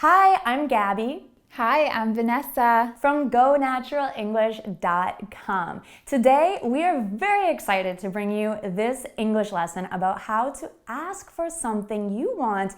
Hi, I'm Gabby Hi, I'm Vanessa. from GoNaturalEnglish.com. Today, we are very excited to bring you this English lesson about how to ask for something you want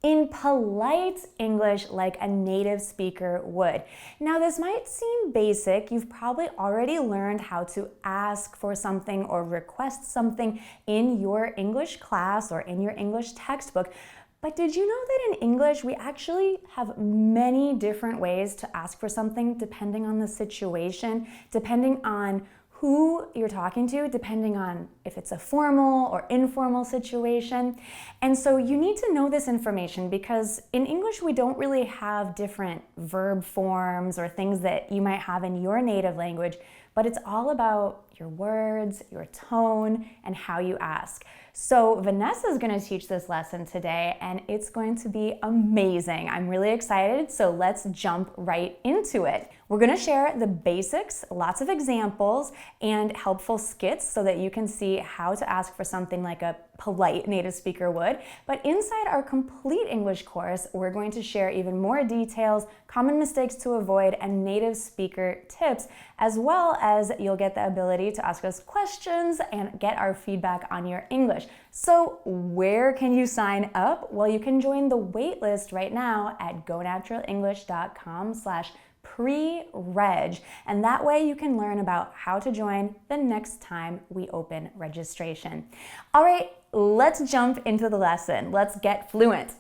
in polite English like a native speaker would. Now, this might seem basic. You've probably already learned how to ask for something or request something in your English class or in your English textbook. But did you know that in English, we actually have many different ways to ask for something depending on the situation, depending on who you're talking to, depending on if it's a formal or informal situation. And so you need to know this information because in English, we don't really have different verb forms or things that you might have in your native language, but it's all about your words, your tone, and how you ask. So Vanessa is going to teach this lesson today, and it's going to be amazing. I'm really excited, so let's jump right into it. We're going to share the basics, lots of examples, and helpful skits so that you can see how to ask for something like a polite native speaker would. But inside our complete English course, we're going to share even more details, common mistakes to avoid, and native speaker tips, as well as you'll get the ability to ask us questions and get our feedback on your English. So where can you sign up? Well, you can join the waitlist right now at gonaturalenglish.com/pre-reg, and that way you can learn about how to join the next time we open registration. All right, let's jump into the lesson. Let's get fluent.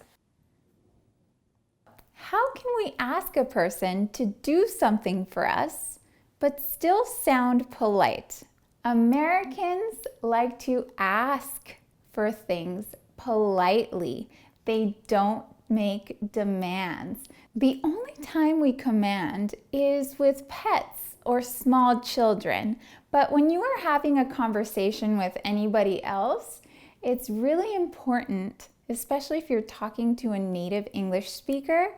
How can we ask a person to do something for us, but still sound polite? Americans like to ask for things politely. They don't make demands. The only time we command is with pets or small children. But when you are having a conversation with anybody else, it's really important, especially if you're talking to a native English speaker,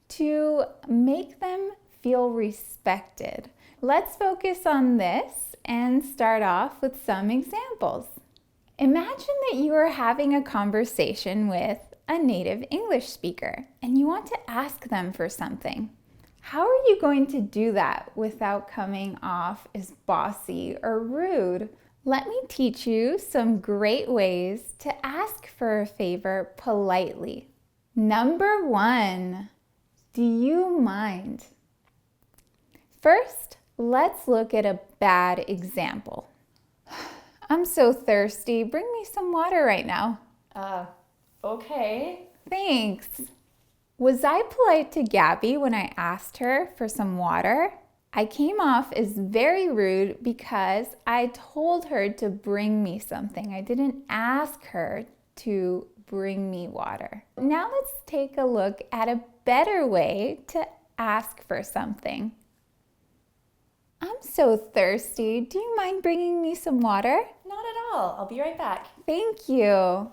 to make them feel respected. Let's focus on this and start off with some examples. Imagine that you are having a conversation with a native English speaker and you want to ask them for something. How are you going to do that without coming off as bossy or rude? Let me teach you some great ways to ask for a favor politely. Number 1, do you mind? First, let's look at a bad example. I'm so thirsty. Bring me some water right now. Okay. Thanks. Was I polite to Gabby when I asked her for some water? I came off as very rude because I told her to bring me something. I didn't ask her to bring me water. Now let's take a look at a better way to ask for something. I'm so thirsty. Do you mind bringing me some water? Not at all. I'll be right back. Thank you.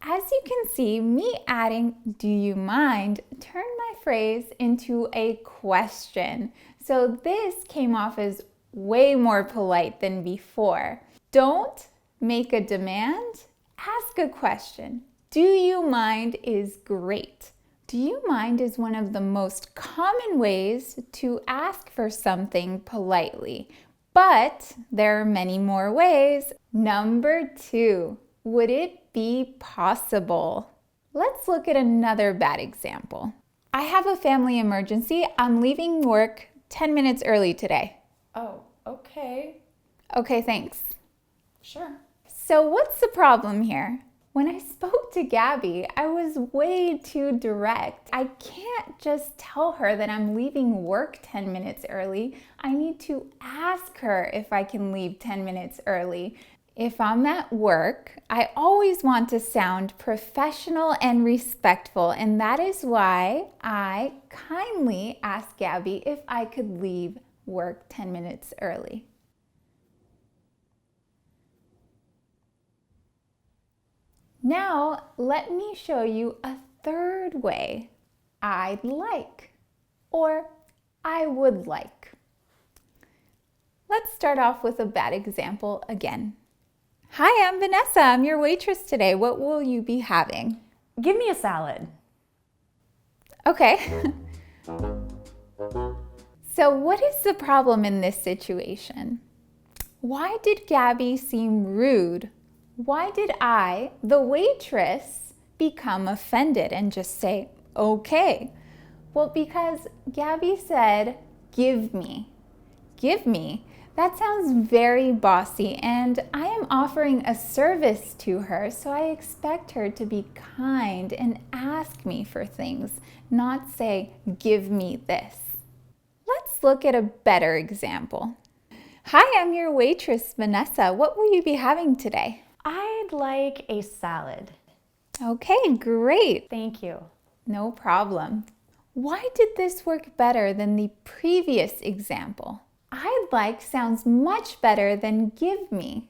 As you can see, me adding "do you mind" turned my phrase into a question. So this came off as way more polite than before. Don't make a demand, ask a question. Do you mind is great. Do you mind is one of the most common ways to ask for something politely, but there are many more ways. Number 2, would it be possible? Let's look at another bad example. I have a family emergency. I'm leaving work 10 minutes early today. Oh, okay. Okay, thanks. Sure. So what's the problem here? When I spoke to Gabby, I was way too direct. I can't just tell her that I'm leaving work 10 minutes early. I need to ask her if I can leave 10 minutes early. If I'm at work, I always want to sound professional and respectful, and that is why I kindly asked Gabby if I could leave work 10 minutes early. Now, let me show you a third way. I'd like, or I would like. Let's start off with a bad example again. Hi, I'm Vanessa. I'm your waitress today. What will you be having? Give me a salad. Okay. So what is the problem in this situation? Why did Gabby seem rude? Why did I, the waitress, become offended and just say, okay? Well, because Gabby said, give me. Give me. That sounds very bossy, and I am offering a service to her, so I expect her to be kind and ask me for things, not say, give me this. Let's look at a better example. Hi, I'm your waitress, Vanessa. What will you be having today? I'd like a salad. Okay, great. Thank you. No problem. Why did this work better than the previous example? I'd like sounds much better than give me.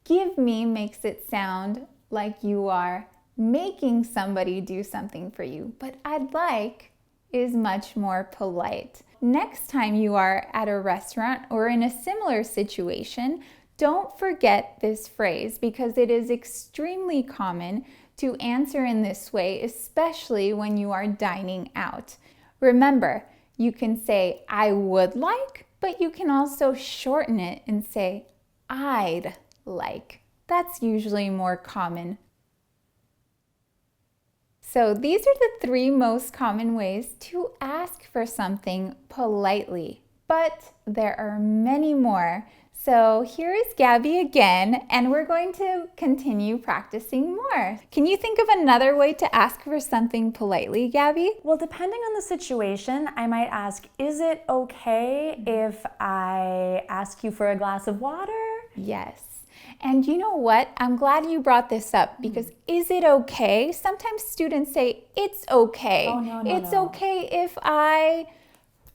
Give me makes it sound like you are making somebody do something for you, but I'd like is much more polite. Next time you are at a restaurant or in a similar situation, don't forget this phrase because it is extremely common to answer in this way, especially when you are dining out. Remember, you can say, I would like, but you can also shorten it and say, I'd like. That's usually more common. So these are the 3 most common ways to ask for something politely, but there are many more. So here is Gabby again, and we're going to continue practicing more. Can you think of another way to ask for something politely, Gabby? Well, depending on the situation, I might ask, is it okay if I ask you for a glass of water? Yes. And you know what? I'm glad you brought this up because is it okay? Sometimes students say, it's okay. Oh, no, it's okay if I...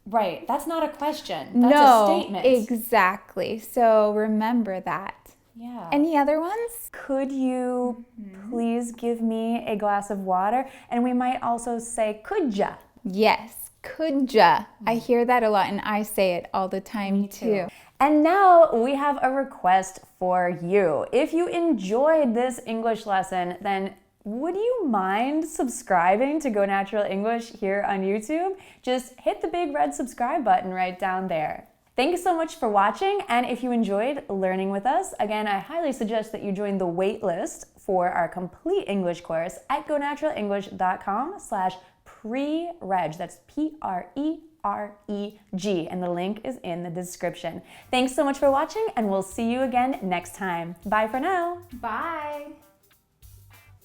Right, that's not a question. That's a statement. Exactly. So remember that. Yeah. Any other ones? Could you please give me a glass of water? And we might also say, could ya? Yes, could ya. I hear that a lot and I say it all the time too. And now we have a request for you. If you enjoyed this English lesson, then would you mind subscribing to Go Natural English here on YouTube? Just hit the big red subscribe button right down there. Thank you so much for watching, and if you enjoyed learning with us, again, I highly suggest that you join the wait list for our complete English course at gonaturalenglish.com/pre-reg. That's PREREG, and the link is in the description. Thanks so much for watching, and we'll see you again next time. Bye for now. Bye.